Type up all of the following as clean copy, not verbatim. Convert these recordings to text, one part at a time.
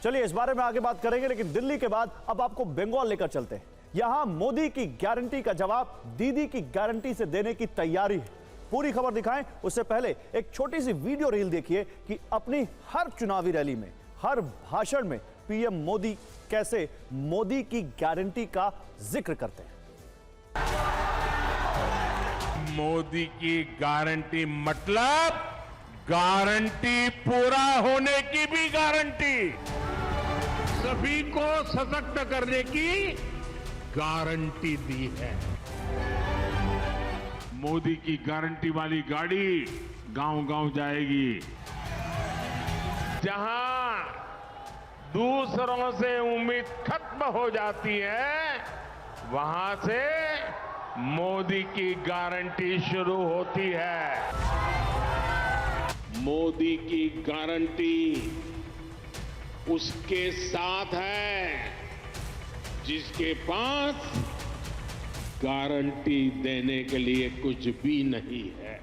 चलिए इस बारे में आगे बात करेंगे, लेकिन दिल्ली के बाद अब आपको बंगाल लेकर चलते हैं। यहां मोदी की गारंटी का जवाब दीदी की गारंटी से देने की तैयारी है। पूरी खबर दिखाएं उससे पहले एक छोटी सी वीडियो रील देखिए कि अपनी हर चुनावी रैली में, हर भाषण में पीएम मोदी कैसे मोदी की गारंटी का जिक्र करते हैं। मोदी की गारंटी मतलब गारंटी पूरा होने की भी गारंटी, सभी को सशक्त करने की गारंटी दी है। मोदी की गारंटी वाली गाड़ी गांव-गांव जाएगी। जहां दूसरों से उम्मीद खत्म हो जाती है, वहां से मोदी की गारंटी शुरू होती है। मोदी की गारंटी उसके साथ है जिसके पास गारंटी देने के लिए कुछ भी नहीं है।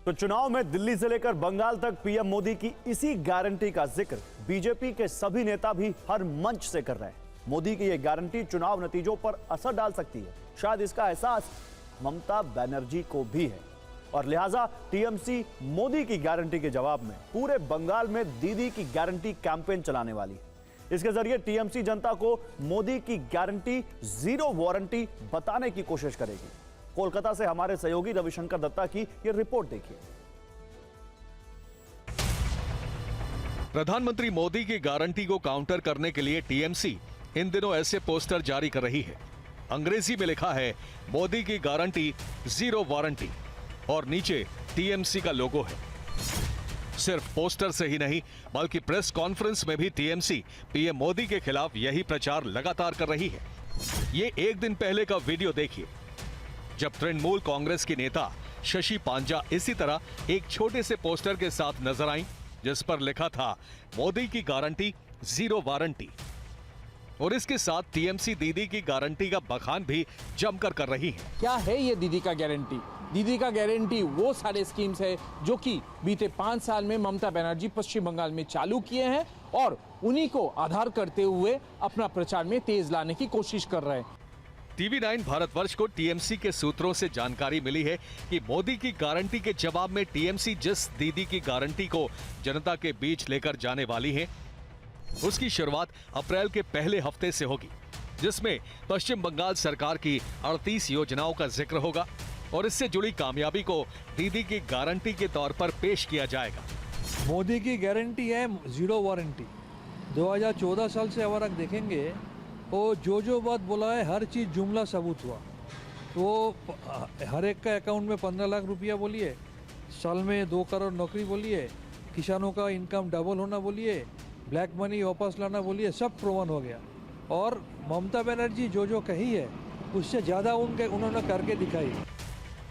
तो चुनाव में दिल्ली से लेकर बंगाल तक पीएम मोदी की इसी गारंटी का जिक्र बीजेपी के सभी नेता भी हर मंच से कर रहे हैं। मोदी की यह गारंटी चुनाव नतीजों पर असर डाल सकती है। शायद इसका एहसास ममता बनर्जी को भी है और लिहाजा टीएमसी मोदी की गारंटी के जवाब में पूरे बंगाल में दीदी की गारंटी कैंपेन चलाने वाली है। इसके जरिए टीएमसी जनता को मोदी की गारंटी जीरो वारंटी बताने की कोशिश करेगी। कोलकाता से हमारे सहयोगी रविशंकर दत्ता की यह रिपोर्ट देखिए। प्रधानमंत्री मोदी की गारंटी को काउंटर करने के लिए टीएमसी इन दिनों ऐसे पोस्टर जारी कर रही है। अंग्रेजी में लिखा है मोदी की गारंटी जीरो वारंटी और नीचे टीएमसी का लोगो है। सिर्फ पोस्टर से ही नहीं बल्कि प्रेस कॉन्फ्रेंस में भी टीएमसी पीएम मोदी के खिलाफ यही प्रचार लगातार कर रही है। ये एक दिन पहले का वीडियो देखिए, जब तृणमूल कांग्रेस की नेता शशि पांजा इसी तरह एक छोटे से पोस्टर के साथ नजर आई जिस पर लिखा था मोदी की गारंटी जीरो वारंटी। और इसके साथ टीएमसी दीदी की गारंटी का बखान भी जमकर कर रही है। क्या है ये दीदी का गारंटी? दीदी का गारंटी वो सारे स्कीम्स है जो कि बीते 5 साल में ममता बनर्जी पश्चिम बंगाल में चालू किए हैं और उन्हीं को आधार करते हुए अपना प्रचार में तेज लाने की कोशिश कर रहे हैं। TV9 भारतवर्ष को टीएमसी के सूत्रों से जानकारी मिली है कि मोदी की गारंटी के जवाब में टीएमसी जिस दीदी की गारंटी को जनता के बीच लेकर जाने वाली है, उसकी शुरुआत अप्रैल के पहले हफ्ते से होगी, जिसमें पश्चिम बंगाल सरकार की 38 योजनाओं का जिक्र होगा और इससे जुड़ी कामयाबी को दीदी की गारंटी के तौर पर पेश किया जाएगा। मोदी की गारंटी है जीरो वारंटी। 2014 साल से अगर आप देखेंगे वो जो बात बोला है हर चीज़ जुमला सबूत हुआ। तो हर एक का अकाउंट में 15 लाख रुपया बोलिए, साल में 2 करोड़ नौकरी बोलिए, किसानों का इनकम डबल होना बोलिए, ब्लैक मनी वापस लाना बोलिए, सब प्रमाण हो गया। और ममता बनर्जी जो कही है उससे ज़्यादा उन्होंने करके दिखाई।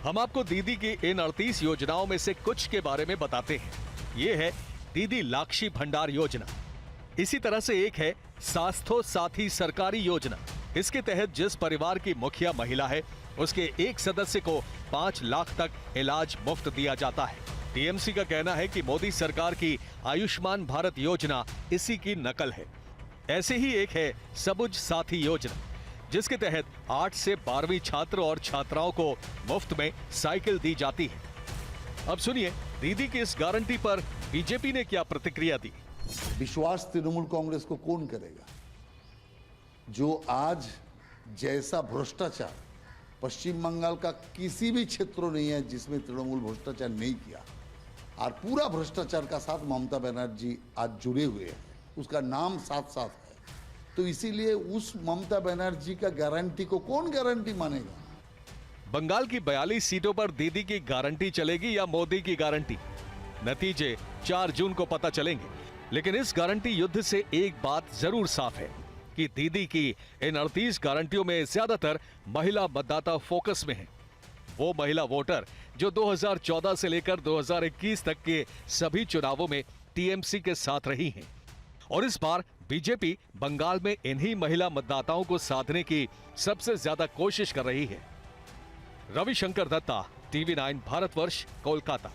हम आपको दीदी की इन 38 योजनाओं में से कुछ के बारे में बताते हैं। ये है दीदी लाक्षी भंडार योजना। इसी तरह से एक है स्वास्थ्य साथी सरकारी योजना। इसके तहत जिस परिवार की मुखिया महिला है उसके एक सदस्य को 5 लाख तक इलाज मुफ्त दिया जाता है। टीएमसी का कहना है कि मोदी सरकार की आयुष्मान भारत योजना इसी की नकल है। ऐसे ही एक है सबुज साथी योजना, जिसके तहत 8 से 12वीं छात्र और छात्राओं को मुफ्त में साइकिल दी जाती है। अब सुनिए दीदी की इस गारंटी पर बीजेपी ने क्या प्रतिक्रिया दी। विश्वास तृणमूल कांग्रेस को कौन करेगा जो आज जैसा भ्रष्टाचार पश्चिम बंगाल का किसी भी क्षेत्र नहीं है जिसमें तृणमूल भ्रष्टाचार नहीं किया, और पूरा भ्रष्टाचार का साथ ममता बनर्जी आज जुड़े हुए हैं, उसका नाम साथ साथ है। तो इसीलिए उस ममता बनर्जी का गारंटी को कौन गारंटी मानेगा। बंगाल की 42 सीटों पर दीदी की गारंटी चलेगी या मोदी की गारंटी, नतीजे 4 जून को पता चलेंगे। लेकिन इस गारंटी युद्ध से एक बात जरूर साफ है कि दीदी की इन 38 गारंटियों में ज्यादातर महिला मतदाता फोकस में हैं। वो महिला वोटर जो 2014 से लेकर 2021 तक के सभी चुनावों में टीएमसी के साथ रही हैं। और इस बार बीजेपी बंगाल में इन्हीं महिला मतदाताओं को साधने की सबसे ज्यादा कोशिश कर रही है। रविशंकर दत्ता, TV9 भारतवर्ष, कोलकाता।